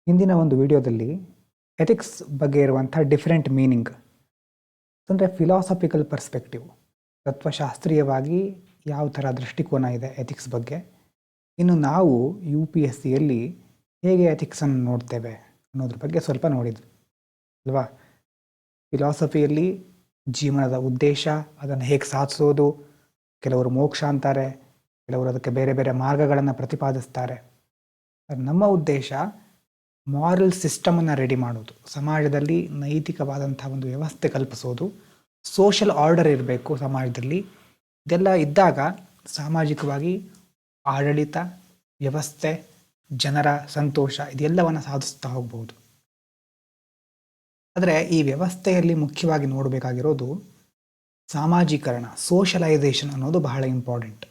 ಹಿಂದಿನ ಒಂದು ವಿಡಿಯೋದಲ್ಲಿ ಎಥಿಕ್ಸ್ ಬಗ್ಗೆ ಇರುವಂಥ ಡಿಫರೆಂಟ್ ಮೀನಿಂಗ್ ಅಂದರೆ ಫಿಲಾಸಫಿಕಲ್ ಪರ್ಸ್ಪೆಕ್ಟಿವ್, ತತ್ವಶಾಸ್ತ್ರೀಯವಾಗಿ ಯಾವ ಥರ ದೃಷ್ಟಿಕೋನ ಇದೆ ಎಥಿಕ್ಸ್ ಬಗ್ಗೆ. ಇನ್ನು ನಾವು UPSCಯಲ್ಲಿ ಹೇಗೆ ಎಥಿಕ್ಸನ್ನು ನೋಡ್ತೇವೆ ಅನ್ನೋದ್ರ ಬಗ್ಗೆ ಸ್ವಲ್ಪ ನೋಡಿದ್ವಿ ಅಲ್ವಾ. ಫಿಲಾಸಫಿಯಲ್ಲಿ ಜೀವನದ ಉದ್ದೇಶ, ಅದನ್ನು ಹೇಗೆ ಸಾಧಿಸೋದು, ಕೆಲವರು ಮೋಕ್ಷ ಅಂತಾರೆ, ಕೆಲವರು ಅದಕ್ಕೆ ಬೇರೆ ಬೇರೆ ಮಾರ್ಗಗಳನ್ನು ಪ್ರತಿಪಾದಿಸ್ತಾರೆ. ನಮ್ಮ ಉದ್ದೇಶ ಮಾರಲ್ ಸಿಸ್ಟಮನ್ನು ರೆಡಿ ಮಾಡೋದು, ಸಮಾಜದಲ್ಲಿ ನೈತಿಕವಾದಂಥ ಒಂದು ವ್ಯವಸ್ಥೆ ಕಲ್ಪಿಸೋದು, ಸೋಷಲ್ ಆರ್ಡರ್ ಇರಬೇಕು ಸಮಾಜದಲ್ಲಿ. ಇದೆಲ್ಲ ಇದ್ದಾಗ ಸಾಮಾಜಿಕವಾಗಿ ಆಡಳಿತ ವ್ಯವಸ್ಥೆ, ಜನರ ಸಂತೋಷ ಇದೆಲ್ಲವನ್ನು ಸಾಧಿಸ್ತಾ ಹೋಗ್ಬೋದು. ಆದರೆ ಈ ವ್ಯವಸ್ಥೆಯಲ್ಲಿ ಮುಖ್ಯವಾಗಿ ನೋಡಬೇಕಾಗಿರೋದು ಸಾಮಾಜೀಕರಣ, ಸೋಷಲೈಸೇಷನ್ ಅನ್ನೋದು ಬಹಳ ಇಂಪಾರ್ಟೆಂಟ್.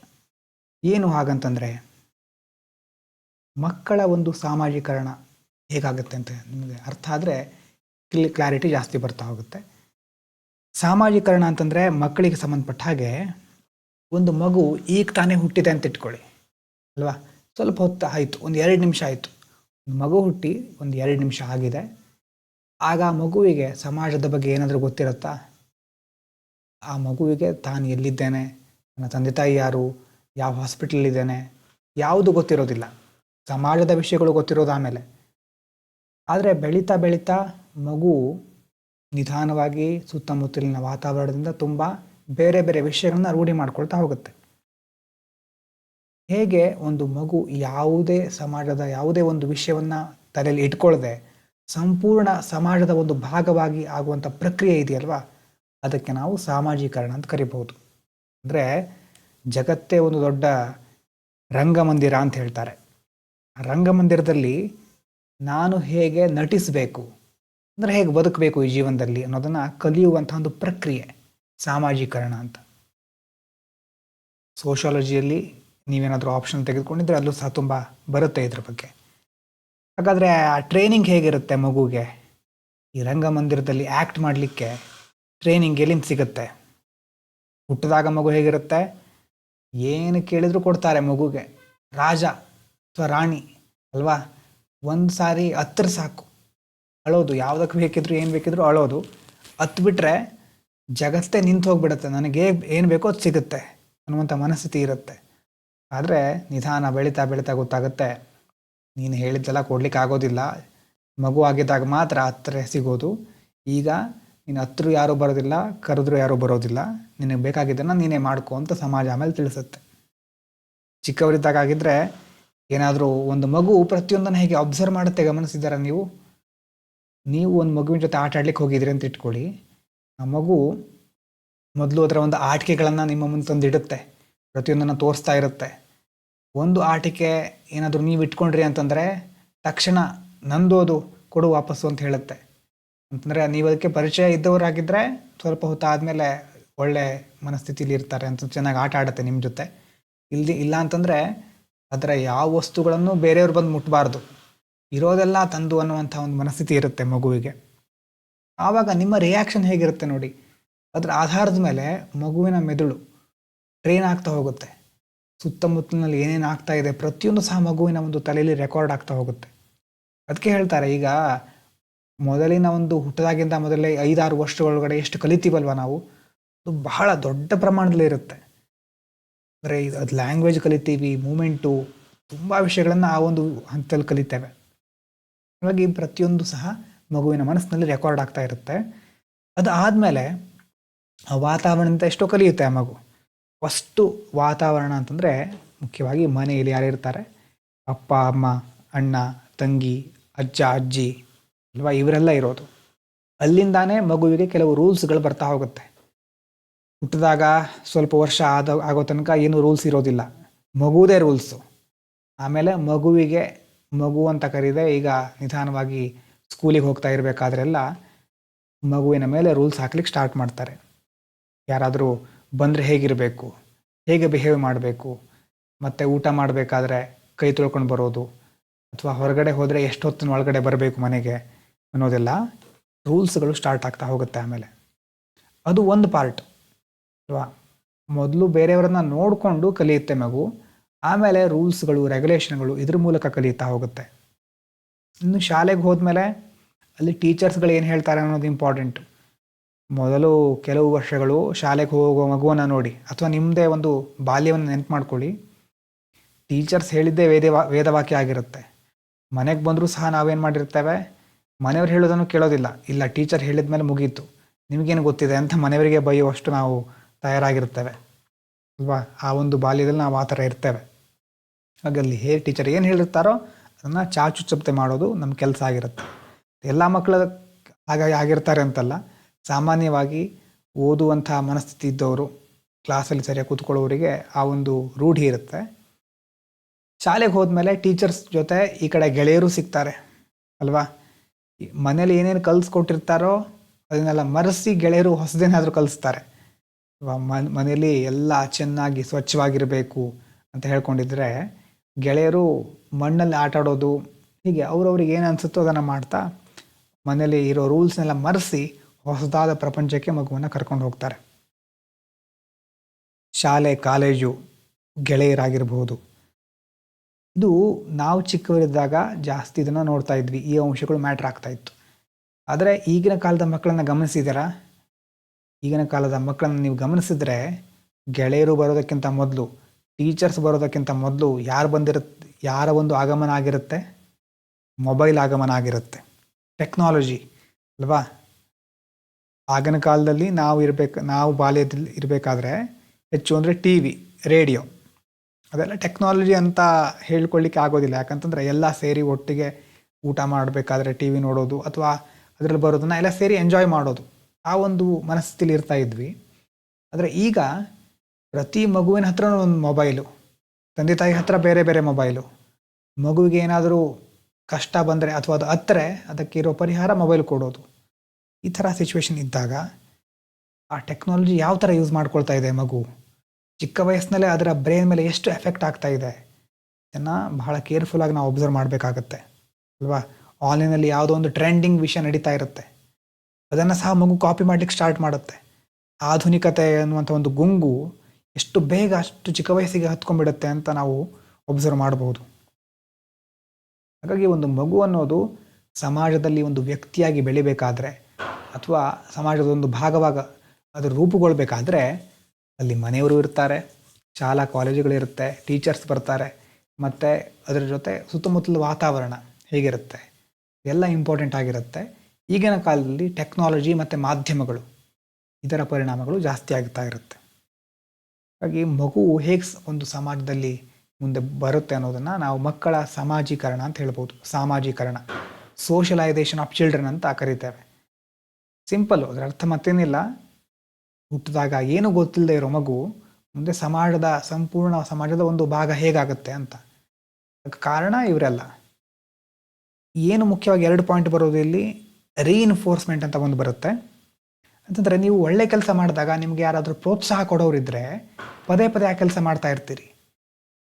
ಏನು ಹಾಗಂತಂದರೆ, ಮಕ್ಕಳ ಒಂದು ಸಾಮಾಜೀಕರಣ ಹೇಗಾಗುತ್ತೆ ಅಂತ ನಿಮಗೆ ಅರ್ಥ ಆದರೆ ಕ್ಲಾರಿಟಿ ಜಾಸ್ತಿ ಬರ್ತಾ ಹೋಗುತ್ತೆ. ಸಾಮಾಜೀಕರಣ ಅಂತಂದರೆ ಮಕ್ಕಳಿಗೆ ಸಂಬಂಧಪಟ್ಟ ಹಾಗೆ ಒಂದು ಮಗು ಈಗ ತಾನೇ ಹುಟ್ಟಿದೆ ಅಂತ ಇಟ್ಕೊಳ್ಳಿ ಅಲ್ವಾ. ಸ್ವಲ್ಪ ಹೊತ್ತು ಆಯಿತು, ಒಂದು 2 ನಿಮಿಷ ಆಯಿತು, ಒಂದು ಮಗು ಹುಟ್ಟಿ ಒಂದು 2 ನಿಮಿಷ ಆಗಿದೆ. ಆಗ ಆ ಮಗುವಿಗೆ ಸಮಾಜದ ಬಗ್ಗೆ ಏನಾದರೂ ಗೊತ್ತಿರುತ್ತಾ? ಆ ಮಗುವಿಗೆ ತಾನು ಎಲ್ಲಿದ್ದೇನೆ, ನನ್ನ ತಂದೆ ತಾಯಿ ಯಾರು, ಯಾವ ಹಾಸ್ಪಿಟಲಿದ್ದೇನೆ, ಯಾವುದು ಗೊತ್ತಿರೋದಿಲ್ಲ. ಸಮಾಜದ ವಿಷಯಗಳು ಗೊತ್ತಿರೋದು ಆಮೇಲೆ. ಆದರೆ ಬೆಳೀತಾ ಬೆಳೀತಾ ಮಗು ನಿಧಾನವಾಗಿ ಸುತ್ತಮುತ್ತಲಿನ ವಾತಾವರಣದಿಂದ ತುಂಬ ಬೇರೆ ಬೇರೆ ವಿಷಯಗಳನ್ನ ರೂಢಿ ಮಾಡ್ಕೊಳ್ತಾ ಹೋಗುತ್ತೆ. ಹೇಗೆ ಒಂದು ಮಗು ಯಾವುದೇ ಸಮಾಜದ ಯಾವುದೇ ಒಂದು ವಿಷಯವನ್ನು ತಲೆಯಲ್ಲಿ ಇಟ್ಕೊಳ್ಳದೆ ಸಂಪೂರ್ಣ ಸಮಾಜದ ಒಂದು ಭಾಗವಾಗಿ ಆಗುವಂಥ ಪ್ರಕ್ರಿಯೆ ಇದೆಯಲ್ವಾ, ಅದಕ್ಕೆ ನಾವು ಸಾಮಾಜೀಕರಣ ಅಂತ ಕರಿಬಹುದು. ಅಂದರೆ ಜಗತ್ತೇ ಒಂದು ದೊಡ್ಡ ರಂಗಮಂದಿರ ಅಂತ ಹೇಳ್ತಾರೆ. ರಂಗಮಂದಿರದಲ್ಲಿ ನಾನು ಹೇಗೆ ನಟಿಸಬೇಕು, ಅಂದರೆ ಹೇಗೆ ಬದುಕಬೇಕು ಈ ಜೀವನದಲ್ಲಿ ಅನ್ನೋದನ್ನು ಕಲಿಯುವಂಥ ಒಂದು ಪ್ರಕ್ರಿಯೆ ಸಾಮಾಜೀಕರಣ ಅಂತ. ಸೋಷಿಯಾಲಜಿಯಲ್ಲಿ ನೀವೇನಾದರೂ ಆಪ್ಷನ್ ತೆಗೆದುಕೊಂಡಿದ್ರೆ ಅಲ್ಲೂ ಸಹ ತುಂಬ ಬರುತ್ತೆ ಇದ್ರ ಬಗ್ಗೆ. ಹಾಗಾದರೆ ಆ ಟ್ರೈನಿಂಗ್ ಹೇಗಿರುತ್ತೆ ಮಗುಗೆ? ಈ ರಂಗಮಂದಿರದಲ್ಲಿ ಆ್ಯಕ್ಟ್ ಮಾಡಲಿಕ್ಕೆ ಟ್ರೈನಿಂಗ್ ಎಲ್ಲಿಂದ ಸಿಗುತ್ತೆ? ಹುಟ್ಟಿದಾಗ ಮಗು ಹೇಗಿರುತ್ತೆ? ಏನು ಕೇಳಿದ್ರು ಕೊಡ್ತಾರೆ ಮಗುಗೆ. ರಾಜ ಅಥವಾ ರಾಣಿ ಅಲ್ವಾ, ಒಂದು ಸಾರಿ ಹತ್ತಿರ ಸಾಕು, ಅಳೋದು, ಯಾವುದಕ್ಕೆ ಬೇಕಿದ್ರು ಏನು ಬೇಕಿದ್ರು ಅಳೋದು. ಹತ್ತು ಬಿಟ್ಟರೆ ಜಗತ್ತೇ ನಿಂತು ಹೋಗ್ಬಿಡುತ್ತೆ, ನನಗೆ ಏನು ಬೇಕೋ ಅದು ಸಿಗುತ್ತೆ ಅನ್ನುವಂಥ ಮನಸ್ಥಿತಿ ಇರುತ್ತೆ. ಆದರೆ ನಿಧಾನ ಬೆಳೀತಾ ಬೆಳೀತಾ ಗೊತ್ತಾಗುತ್ತೆ, ನೀನು ಹೇಳಿದ್ದೆಲ್ಲ ಕೊಡ್ಲಿಕ್ಕೆ ಆಗೋದಿಲ್ಲ, ಮಗು ಆಗಿದ್ದಾಗ ಮಾತ್ರ ಹತ್ತಿರ ಸಿಗೋದು. ಈಗ ನೀನು ಹತ್ತಿರ ಯಾರೂ ಬರೋದಿಲ್ಲ, ಕರೆದ್ರೂ ಯಾರೂ ಬರೋದಿಲ್ಲ, ನಿನಗೆ ಬೇಕಾಗಿದ್ದನ್ನು ನೀನೇ ಮಾಡ್ಕೊ ಅಂತ ಸಮಾಜ ಆಮೇಲೆ ತಿಳಿಸುತ್ತೆ. ಚಿಕ್ಕವರಿದ್ದಾಗ ಆಗಿದ್ದರೆ ಏನಾದರೂ ಒಂದು ಮಗು ಪ್ರತಿಯೊಂದನ್ನು ಹೇಗೆ ಅಬ್ಸರ್ವ್ ಮಾಡುತ್ತೆ ಗಮನಿಸಿದ್ದಾರ ನೀವು? ಒಂದು ಮಗುವಿನ ಜೊತೆ ಆಟ ಆಡ್ಲಿಕ್ಕೆ ಹೋಗಿದ್ರಿ ಅಂತ ಇಟ್ಕೊಳ್ಳಿ. ಆ ಮಗು ಮೊದಲು ಅದರ ಒಂದು ಆಟಿಕೆಗಳನ್ನು ನಿಮ್ಮ ಮುಂದೆ ತಂದಿಡುತ್ತೆ, ಪ್ರತಿಯೊಂದನ್ನು ತೋರಿಸ್ತಾ ಇರುತ್ತೆ. ಒಂದು ಆಟಿಕೆ ಏನಾದರೂ ನೀವು ಇಟ್ಕೊಂಡ್ರಿ ಅಂತಂದರೆ ತಕ್ಷಣ ನಂದೋದು ಕೊಡು ವಾಪಸ್ಸು ಅಂತ ಹೇಳುತ್ತೆ. ಅಂತಂದರೆ ನೀವು ಅದಕ್ಕೆ ಪರಿಚಯ ಇದ್ದವರಾಗಿದ್ದರೆ ಸ್ವಲ್ಪ ಹೊತ್ತು ಆದಮೇಲೆ ಒಳ್ಳೆ ಮನಸ್ಥಿತಿಲಿ ಇರ್ತಾರೆ ಅಂತ ಚೆನ್ನಾಗಿ ಆಟ ಆಡುತ್ತೆ ನಿಮ್ಮ ಜೊತೆ. ಇಲ್ಲ ಅಂತಂದರೆ ಅದರ ಯಾವ ವಸ್ತುಗಳನ್ನು ಬೇರೆಯವ್ರು ಬಂದು ಮುಟ್ಟಬಾರ್ದು, ಇರೋದೆಲ್ಲ ತಂದು ಅನ್ನುವಂಥ ಒಂದು ಮನಸ್ಥಿತಿ ಇರುತ್ತೆ ಮಗುವಿಗೆ. ಆವಾಗ ನಿಮ್ಮ ರಿಯಾಕ್ಷನ್ ಹೇಗಿರುತ್ತೆ ನೋಡಿ. ಅದರ ಆಧಾರದ ಮೇಲೆ ಮಗುವಿನ ಮೆದುಳು ಟ್ರೈನ್ ಆಗ್ತಾ ಹೋಗುತ್ತೆ. ಸುತ್ತಮುತ್ತಲಿನಲ್ಲಿ ಏನೇನು ಆಗ್ತಾ ಇದೆ ಪ್ರತಿಯೊಂದು ಸಹ ಮಗುವಿನ ಒಂದು ತಲೆಯಲ್ಲಿ ರೆಕಾರ್ಡ್ ಆಗ್ತಾ ಹೋಗುತ್ತೆ. ಅದಕ್ಕೆ ಹೇಳ್ತಾರೆ, ಈಗ ಮೊದಲಿನ ಒಂದು ಹುಟ್ಟದಾಗಿಂದ ಮೊದಲೇ 5-6 ವರ್ಷಗಳೊಳಗಡೆ ಎಷ್ಟು ಕಲಿತೀವಲ್ವ ನಾವು, ಅದು ಬಹಳ ದೊಡ್ಡ ಪ್ರಮಾಣದಲ್ಲಿ ಇರುತ್ತೆ. ಅಂದರೆ ಅದು ಲ್ಯಾಂಗ್ವೇಜ್ ಕಲಿತೀವಿ, ಮೂಮೆಂಟು, ತುಂಬ ವಿಷಯಗಳನ್ನು ಆ ಒಂದು ಹಂತದಲ್ಲಿ ಕಲಿತೇವೆ. ಹಾಗಾಗಿ ಪ್ರತಿಯೊಂದು ಸಹ ಮಗುವಿನ ಮನಸ್ಸಿನಲ್ಲಿ ರೆಕಾರ್ಡ್ ಆಗ್ತಾ ಇರುತ್ತೆ. ಅದು ಆದಮೇಲೆ ಆ ವಾತಾವರಣದಿಂದ ಎಷ್ಟೋ ಕಲಿಯುತ್ತೆ ಆ ಮಗು. ಫಸ್ಟು ವಾತಾವರಣ ಅಂತಂದರೆ ಮುಖ್ಯವಾಗಿ ಮನೆಯಲ್ಲಿ ಯಾರಿರ್ತಾರೆ, ಅಪ್ಪ ಅಮ್ಮ, ಅಣ್ಣ ತಂಗಿ, ಅಜ್ಜ ಅಜ್ಜಿ ಅಲ್ವಾ, ಇವರೆಲ್ಲ ಇರೋದು. ಅಲ್ಲಿಂದಾನೇ ಮಗುವಿಗೆ ಕೆಲವು ರೂಲ್ಸ್ಗಳು ಬರ್ತಾ ಹೋಗುತ್ತೆ. ಹುಟ್ಟಿದಾಗ ಸ್ವಲ್ಪ ವರ್ಷ ಆಗೋ ತನಕ ಏನು ರೂಲ್ಸ್ ಇರೋದಿಲ್ಲ, ಮಗುವುದೇ ರೂಲ್ಸು. ಆಮೇಲೆ ಮಗು ಅಂತ ಕರೀದೆ ಈಗ ನಿಧಾನವಾಗಿ ಸ್ಕೂಲಿಗೆ ಹೋಗ್ತಾ ಇರಬೇಕಾದ್ರೆಲ್ಲ ಮಗುವಿನ ಮೇಲೆ ರೂಲ್ಸ್ ಹಾಕ್ಲಿಕ್ಕೆ ಸ್ಟಾರ್ಟ್ ಮಾಡ್ತಾರೆ. ಯಾರಾದರೂ ಬಂದರೆ ಹೇಗಿರಬೇಕು, ಹೇಗೆ ಬಿಹೇವ್ ಮಾಡಬೇಕು, ಮತ್ತು ಊಟ ಮಾಡಬೇಕಾದ್ರೆ ಕೈ ತೊಳ್ಕೊಂಡು ಬರೋದು, ಅಥವಾ ಹೊರಗಡೆ ಹೋದರೆ ಎಷ್ಟೊತ್ತಿನ ಒಳಗಡೆ ಬರಬೇಕು ಮನೆಗೆ ಅನ್ನೋದೆಲ್ಲ ರೂಲ್ಸ್ಗಳು ಸ್ಟಾರ್ಟ್ ಆಗ್ತಾ ಹೋಗುತ್ತೆ. ಆಮೇಲೆ ಅದು ಒಂದು ಪಾರ್ಟ್ ಅಲ್ವಾ. ಮೊದಲು ಬೇರೆಯವರನ್ನ ನೋಡಿಕೊಂಡು ಕಲಿಯುತ್ತೆ ಮಗು, ಆಮೇಲೆ ರೂಲ್ಸ್ಗಳು ರೆಗ್ಯುಲೇಷನ್ಗಳು ಇದ್ರ ಮೂಲಕ ಕಲಿಯುತ್ತಾ ಹೋಗುತ್ತೆ. ಇನ್ನು ಶಾಲೆಗೆ ಹೋದ್ಮೇಲೆ ಅಲ್ಲಿ ಟೀಚರ್ಸ್ಗಳು ಏನು ಹೇಳ್ತಾರೆ ಅನ್ನೋದು ಇಂಪಾರ್ಟೆಂಟ್. ಮೊದಲು ಕೆಲವು ವರ್ಷಗಳು ಶಾಲೆಗೆ ಹೋಗೋ ಮಗುವನ್ನು ನೋಡಿ, ಅಥವಾ ನಿಮ್ಮದೇ ಒಂದು ಬಾಲ್ಯವನ್ನು ನೆನಪು ಮಾಡ್ಕೊಳ್ಳಿ. ಟೀಚರ್ಸ್ ಹೇಳಿದ್ದೇ ವೇದವಾಕ್ಯ ಆಗಿರುತ್ತೆ. ಮನೆಗೆ ಬಂದರೂ ಸಹ ನಾವೇನು ಮಾಡಿರ್ತೇವೆ, ಮನೆಯವ್ರು ಹೇಳೋದನ್ನು ಕೇಳೋದಿಲ್ಲ. ಇಲ್ಲ, ಟೀಚರ್ ಹೇಳಿದ ಮೇಲೆ ಮುಗೀತು, ನಿಮಗೇನು ಗೊತ್ತಿದೆ ಅಂತ ಮನೆಯವರಿಗೆ ಬೈಯುವಷ್ಟು ನಾವು ತಯಾರಾಗಿರ್ತೇವೆ ಅಲ್ವಾ. ಆ ಒಂದು ಬಾಲ್ಯದಲ್ಲಿ ನಾವು ಆ ಥರ ಇರ್ತೇವೆ. ಹಾಗಲ್ಲಿ ಟೀಚರ್ ಏನು ಹೇಳಿರ್ತಾರೋ ಅದನ್ನು ಚಾಚುಚಪ್ತೆ ಮಾಡೋದು ನಮ್ಮ ಕೆಲಸ ಆಗಿರುತ್ತೆ. ಎಲ್ಲ ಮಕ್ಕಳು ಆಗಿರ್ತಾರೆ ಅಂತಲ್ಲ, ಸಾಮಾನ್ಯವಾಗಿ ಓದುವಂಥ ಮನಸ್ಥಿತಿ ಇದ್ದವರು, ಕ್ಲಾಸಲ್ಲಿ ಸರಿಯಾಗಿ ಕೂತ್ಕೊಳ್ಳೋರಿಗೆ ಆ ಒಂದು ರೂಢಿ ಇರುತ್ತೆ. ಶಾಲೆಗೆ ಹೋದ್ಮೇಲೆ ಟೀಚರ್ಸ್ ಜೊತೆ ಈ ಕಡೆ ಗೆಳೆಯರು ಸಿಗ್ತಾರೆ ಅಲ್ವಾ. ಮನೇಲಿ ಏನೇನು ಕಲಿಸ್ಕೊಟ್ಟಿರ್ತಾರೋ ಅದನ್ನೆಲ್ಲ ಮರೆಸಿ ಗೆಳೆಯರು ಹೊಸದೇನಾದರೂ ಕಲಿಸ್ತಾರೆ. ಮನೇಲಿ ಎಲ್ಲ ಚೆನ್ನಾಗಿ ಸ್ವಚ್ಛವಾಗಿರಬೇಕು ಅಂತ ಹೇಳ್ಕೊಂಡಿದ್ರೆ, ಗೆಳೆಯರು ಮಣ್ಣಲ್ಲಿ ಆಟ ಆಡೋದು, ಹೀಗೆ ಅವ್ರವ್ರಿಗೆ ಏನು ಅನಿಸುತ್ತೋ ಅದನ್ನು ಮಾಡ್ತಾ ಮನೇಲಿ ಇರೋ ರೂಲ್ಸ್ನೆಲ್ಲ ಮರೆಸಿ ಹೊಸದಾದ ಪ್ರಪಂಚಕ್ಕೆ ಮಗುವನ್ನು ಕರ್ಕೊಂಡು ಹೋಗ್ತಾರೆ. ಶಾಲೆ, ಕಾಲೇಜು, ಗೆಳೆಯರಾಗಿರ್ಬೋದು. ಇದು ನಾವು ಚಿಕ್ಕವರಿದ್ದಾಗ ಜಾಸ್ತಿ ಇದನ್ನು ನೋಡ್ತಾ ಇದ್ವಿ, ಈ ಅಂಶಗಳು ಮ್ಯಾಟ್ರ್ ಆಗ್ತಾ ಇತ್ತು. ಆದರೆ ಈಗಿನ ಕಾಲದ ಮಕ್ಕಳನ್ನು ಗಮನಿಸಿದ್ದೀರಾ? ಈಗಿನ ಕಾಲದ ಮಕ್ಕಳನ್ನು ನೀವು ಗಮನಿಸಿದ್ರೆ, ಗೆಳೆಯರು ಬರೋದಕ್ಕಿಂತ ಮೊದಲು, ಟೀಚರ್ಸ್ ಬರೋದಕ್ಕಿಂತ ಮೊದಲು ಯಾರ ಒಂದು ಆಗಮನ ಆಗಿರುತ್ತೆ? ಮೊಬೈಲ್ ಆಗಮನ ಆಗಿರುತ್ತೆ, ಟೆಕ್ನಾಲಜಿ ಅಲ್ವಾ. ಆಗಿನ ಕಾಲದಲ್ಲಿ ನಾವು ಬಾಲ್ಯದಲ್ಲಿ ಇರಬೇಕಾದ್ರೆ ಹೆಚ್ಚು ಅಂದರೆ ಟಿ ವಿ, ರೇಡಿಯೋ, ಅದೆಲ್ಲ ಟೆಕ್ನಾಲಜಿ ಅಂತ ಹೇಳ್ಕೊಳ್ಳಿಕ್ಕೆ ಆಗೋದಿಲ್ಲ. ಯಾಕಂತಂದರೆ ಎಲ್ಲ ಸೇರಿ ಒಟ್ಟಿಗೆ ಊಟ ಮಾಡಬೇಕಾದ್ರೆ ಟಿ ವಿ ನೋಡೋದು ಅಥವಾ ಅದರಲ್ಲಿ ಬರೋದನ್ನು ಎಲ್ಲ ಸೇರಿ ಎಂಜಾಯ್ ಮಾಡೋದು, ಆ ಒಂದು ಮನಸ್ಥಿತಿಲಿ ಇರ್ತಾ ಇದ್ವಿ. ಆದರೆ ಈಗ ಪ್ರತಿ ಮಗುವಿನ ಹತ್ರ ಒಂದು ಮೊಬೈಲು, ತಂದೆ ತಾಯಿ ಹತ್ರ ಬೇರೆ ಬೇರೆ ಮೊಬೈಲು. ಮಗುವಿಗೆ ಏನಾದರೂ ಕಷ್ಟ ಬಂದರೆ ಅಥವಾ ಅದು ಹತ್ತಿರ ಅದಕ್ಕೆ ಇರೋ ಪರಿಹಾರ ಮೊಬೈಲ್ ಕೊಡೋದು. ಈ ಥರ ಸಿಚುವೇಶನ್ ಇದ್ದಾಗ ಆ ಟೆಕ್ನಾಲಜಿ ಯಾವ ಥರ ಯೂಸ್ ಮಾಡ್ಕೊಳ್ತಾ ಇದೆ ಮಗು, ಚಿಕ್ಕ ವಯಸ್ಸಿನಲ್ಲೇ ಅದರ ಬ್ರೈನ್ ಮೇಲೆ ಎಷ್ಟು ಎಫೆಕ್ಟ್ ಆಗ್ತಾ ಇದೆ, ಇದನ್ನು ಬಹಳ ಕೇರ್ಫುಲ್ಲಾಗಿ ನಾವು ಒಬ್ಸರ್ವ್ ಮಾಡಬೇಕಾಗತ್ತೆ ಅಲ್ವಾ. ಆನ್ಲೈನಲ್ಲಿ ಯಾವುದೋ ಒಂದು ಟ್ರೆಂಡಿಂಗ್ ವಿಷಯ ನಡೀತಾ ಇರುತ್ತೆ, ಅದನ್ನು ಸಹ ಮಗು ಕಾಪಿ ಮಾಡಲಿಕ್ಕೆ ಸ್ಟಾರ್ಟ್ ಮಾಡುತ್ತೆ. ಆಧುನಿಕತೆ ಅನ್ನುವಂಥ ಒಂದು ಗುಂಗು ಎಷ್ಟು ಬೇಗ ಅಷ್ಟು ಚಿಕ್ಕ ವಯಸ್ಸಿಗೆ ಹತ್ಕೊಂಡ್ಬಿಡುತ್ತೆ ಅಂತ ನಾವು ಒಬ್ಸರ್ವ್ ಮಾಡಬಹುದು. ಹಾಗಾಗಿ ಒಂದು ಮಗು ಅನ್ನೋದು ಸಮಾಜದಲ್ಲಿ ಒಂದು ವ್ಯಕ್ತಿಯಾಗಿ ಬೆಳಿಬೇಕಾದ್ರೆ ಅಥವಾ ಸಮಾಜದ ಒಂದು ಭಾಗವಾಗ ಅದು ರೂಪುಗೊಳ್ಬೇಕಾದ್ರೆ ಅಲ್ಲಿ ಮನೆಯವರು ಇರ್ತಾರೆ, ಶಾಲಾ ಕಾಲೇಜುಗಳಿರುತ್ತೆ, ಟೀಚರ್ಸ್ ಬರ್ತಾರೆ, ಮತ್ತು ಅದರ ಜೊತೆ ಸುತ್ತಮುತ್ತಲ ವಾತಾವರಣ ಹೇಗಿರುತ್ತೆ ಎಲ್ಲ ಇಂಪಾರ್ಟೆಂಟ್ ಆಗಿರುತ್ತೆ. ಈಗಿನ ಕಾಲದಲ್ಲಿ ಟೆಕ್ನಾಲಜಿ ಮತ್ತು ಮಾಧ್ಯಮಗಳು ಇದರ ಪರಿಣಾಮಗಳು ಜಾಸ್ತಿ ಆಗ್ತಾ ಇರುತ್ತೆ. ಹಾಗಾಗಿ ಮಗು ಹೇಗೆ ಒಂದು ಸಮಾಜದಲ್ಲಿ ಮುಂದೆ ಬರುತ್ತೆ ಅನ್ನೋದನ್ನು ನಾವು ಮಕ್ಕಳ ಸಮಾಜೀಕರಣ ಅಂತ ಹೇಳ್ಬೋದು. ಸಾಮಾಜೀಕರಣ, ಸೋಷಲೈಸೇಷನ್ ಆಫ್ ಚಿಲ್ಡ್ರನ್ ಅಂತ ಕರಿತೇವೆ. ಸಿಂಪಲ್ಲು, ಅದರ ಅರ್ಥ ಮತ್ತೇನಿಲ್ಲ. ಹುಟ್ಟಿದಾಗ ಏನು ಗೊತ್ತಿಲ್ಲದೆ ಇರೋ ಮಗು ಮುಂದೆ ಸಂಪೂರ್ಣ ಸಮಾಜದ ಒಂದು ಭಾಗ ಹೇಗಾಗುತ್ತೆ ಅಂತ. ಕಾರಣ ಇವರೆಲ್ಲ. ಏನು ಮುಖ್ಯವಾಗಿ 2 ಪಾಯಿಂಟ್ ಬರೋದು ಇಲ್ಲಿ, ರೀಇನ್ಫೋರ್ಸ್ಮೆಂಟ್ ಅಂತ ಒಂದು ಬರುತ್ತೆ. ಅಂತಂದರೆ ನೀವು ಒಳ್ಳೆ ಕೆಲಸ ಮಾಡಿದಾಗ ನಿಮಗೆ ಯಾರಾದರೂ ಪ್ರೋತ್ಸಾಹ ಕೊಡೋರಿದ್ದರೆ ಪದೇ ಪದೇ ಆ ಕೆಲಸ ಮಾಡ್ತಾ ಇರ್ತೀರಿ.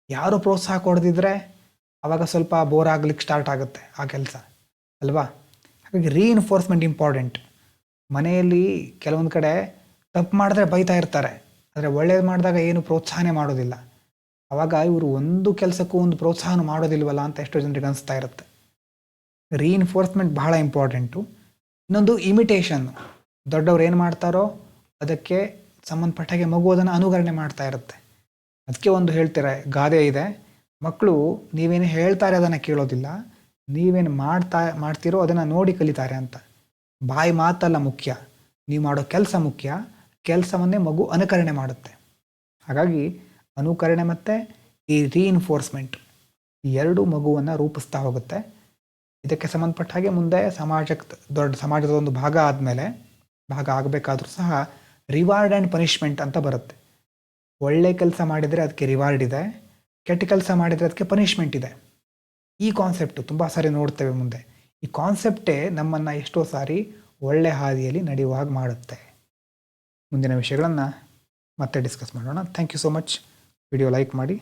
ಯಾರು ಪ್ರೋತ್ಸಾಹ ಕೊಡದಿದ್ರೆ ಆವಾಗ ಸ್ವಲ್ಪ ಬೋರ್ ಆಗ್ಲಿಕ್ಕೆ ಸ್ಟಾರ್ಟ್ ಆಗುತ್ತೆ ಆ ಕೆಲಸ ಅಲ್ವಾ. ಹಾಗಾಗಿ ರೀಇನ್ಫೋರ್ಸ್ಮೆಂಟ್ ಇಂಪಾರ್ಟೆಂಟ್. ಮನೆಯಲ್ಲಿ ಕೆಲವೊಂದು ಕಡೆ ತಪ್ಪು ಮಾಡಿದ್ರೆ ಬೈತಾ ಇರ್ತಾರೆ, ಆದರೆ ಒಳ್ಳೇದು ಮಾಡಿದಾಗ ಏನು ಪ್ರೋತ್ಸಾಹನೇ ಮಾಡೋದಿಲ್ಲ. ಆವಾಗ ಇವರು ಒಂದು ಕೆಲಸಕ್ಕೂ ಒಂದು ಪ್ರೋತ್ಸಾಹ ಮಾಡೋದಿಲ್ವಲ್ಲ ಅಂತ ಎಷ್ಟೋ ಜನರಿಗೆ ಅನಿಸ್ತಾ ಇರುತ್ತೆ. ರೀಇನ್ಫೋರ್ಸ್ಮೆಂಟ್ ಬಹಳ ಇಂಪಾರ್ಟೆಂಟು. ಇನ್ನೊಂದು ಇಮಿಟೇಷನ್, ದೊಡ್ಡವ್ರು ಏನು ಮಾಡ್ತಾರೋ ಅದಕ್ಕೆ ಸಂಬಂಧಪಟ್ಟಾಗೆ ಮಗು ಅದನ್ನು ಅನುಕರಣೆ ಮಾಡ್ತಾ ಇರುತ್ತೆ. ಅದಕ್ಕೆ ಒಂದು ಹೇಳ್ತಾರೆ, ಗಾದೆ ಇದೆ, ಮಕ್ಕಳು ನೀವೇನು ಹೇಳ್ತಾರೆ ಅದನ್ನು ಕೇಳೋದಿಲ್ಲ, ನೀವೇನು ಮಾಡ್ತೀರೋ ಅದನ್ನು ನೋಡಿ ಕಲಿತಾರೆ ಅಂತ. ಬಾಯಿ ಮಾತಲ್ಲ ಮುಖ್ಯ, ನೀವು ಮಾಡೋ ಕೆಲಸ ಮುಖ್ಯ. ಕೆಲಸವನ್ನೇ ಮಗು ಅನುಕರಣೆ ಮಾಡುತ್ತೆ. ಹಾಗಾಗಿ ಅನುಕರಣೆ ಮತ್ತು ಈ ರೀಇನ್ಫೋರ್ಸ್ಮೆಂಟ್ ಈ ಎರಡೂ ಮಗುವನ್ನು ರೂಪಿಸ್ತಾ ಹೋಗುತ್ತೆ. ಇದಕ್ಕೆ ಸಂಬಂಧಪಟ್ಟ ಹಾಗೆ ಮುಂದೆ ದೊಡ್ಡ ಸಮಾಜದ ಒಂದು ಭಾಗ ಆಗಬೇಕಾದ್ರೂ ಸಹ ರಿವಾರ್ಡ್ ಆ್ಯಂಡ್ ಪನಿಷ್ಮೆಂಟ್ ಅಂತ ಬರುತ್ತೆ. ಒಳ್ಳೆ ಕೆಲಸ ಮಾಡಿದರೆ ಅದಕ್ಕೆ ರಿವಾರ್ಡ್ ಇದೆ, ಕೆಟ್ಟ ಕೆಲಸ ಮಾಡಿದರೆ ಅದಕ್ಕೆ ಪನಿಷ್ಮೆಂಟ್ ಇದೆ. ಈ ಕಾನ್ಸೆಪ್ಟು ತುಂಬ ಸಾರಿ ನೋಡ್ತೇವೆ ಮುಂದೆ. ಈ ಕಾನ್ಸೆಪ್ಟೇ ನಮ್ಮನ್ನು ಎಷ್ಟೋ ಸಾರಿ ಒಳ್ಳೆ ಹಾದಿಯಲ್ಲಿ ನಡೆಯುವಾಗ ಮಾಡುತ್ತೆ. ಮುಂದಿನ ವಿಷಯಗಳನ್ನು ಮತ್ತೆ ಡಿಸ್ಕಸ್ ಮಾಡೋಣ. Thank you so much. Video like ಮಾಡಿ.